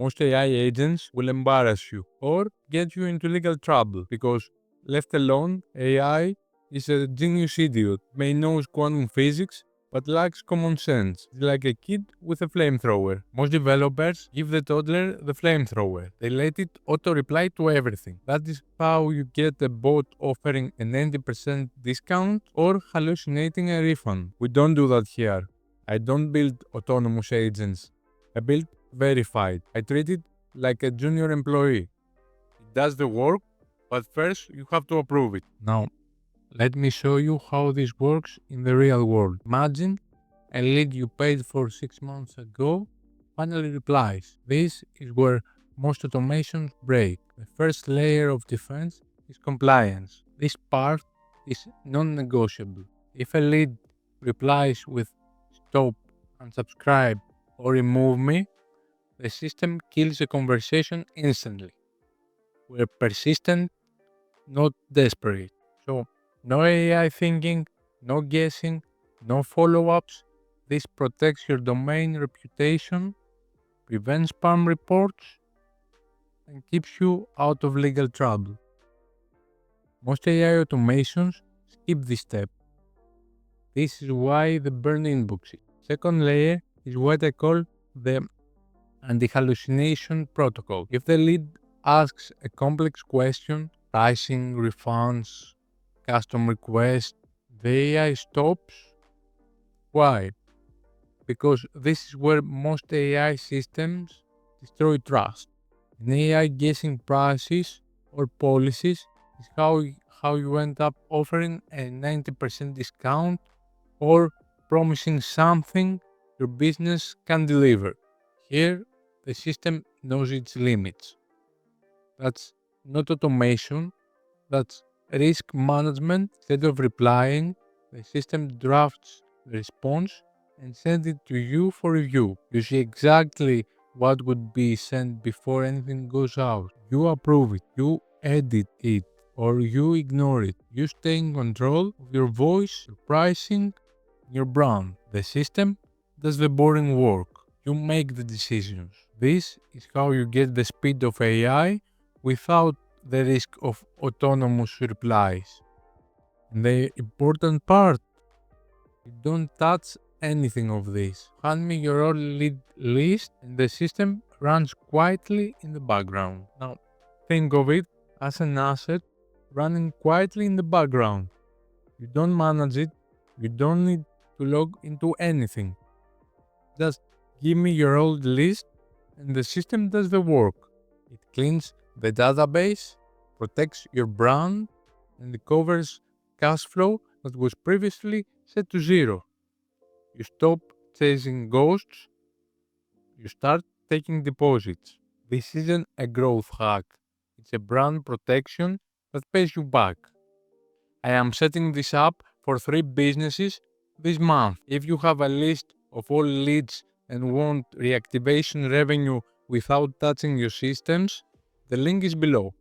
Most AI agents will embarrass you or get you into legal trouble because, left alone, AI is a genius idiot, may knows quantum physics, but lacks common sense. It's like a kid with a flamethrower. Most developers give the toddler the flamethrower. They let it auto-reply to everything. That is how you get a bot offering a 90% discount or hallucinating a refund. We don't do that here. I don't build autonomous agents. I build verified. I treat it like a junior employee. It does the work, but first you have to approve it. Now, let me show you how this works in the real world. Imagine a lead you paid for 6 months ago finally replies. This is where most automations break. The first layer of defense is compliance. This part is non-negotiable. If a lead replies with stop, unsubscribe, or remove me, the system kills the conversation instantly. We're persistent, not desperate. So, no AI thinking, no guessing, no follow-ups. This protects your domain reputation, prevents spam reports, and keeps you out of legal trouble. Most AI automations skip this step. This is why they burn inboxes. Second layer is what I call the Anti-Hallucination Protocol. If the lead asks a complex question, pricing, refunds, custom request, the AI stops. Why? Because this is where most AI systems destroy trust. An AI guessing prices or policies is how you end up offering a 90% discount or promising something your business can deliver. Here, the system knows its limits. That's not automation, that's risk management. Instead of replying, the system drafts the response and sends it to you for review. You see exactly what would be sent before anything goes out. You approve it, you edit it, or you ignore it. You stay in control of your voice, your pricing, your brand. The system does the boring work. You make the decisions. This is how you get the speed of AI without the risk of autonomous replies. And the important part, you don't touch anything of this. Hand me your own lead list and the system runs quietly in the background. Now, think of it as an asset running quietly in the background. You don't manage it, you don't need to log into anything. Just give me your old list and the system does the work. It cleans the database, protects your brand, and recovers cash flow that was previously set to zero. You stop chasing ghosts, you start taking deposits. This isn't a growth hack, it's a brand protection that pays you back. I am setting this up for 3 businesses this month. If you have a list of all leads and want reactivation revenue without touching your systems, the link is below.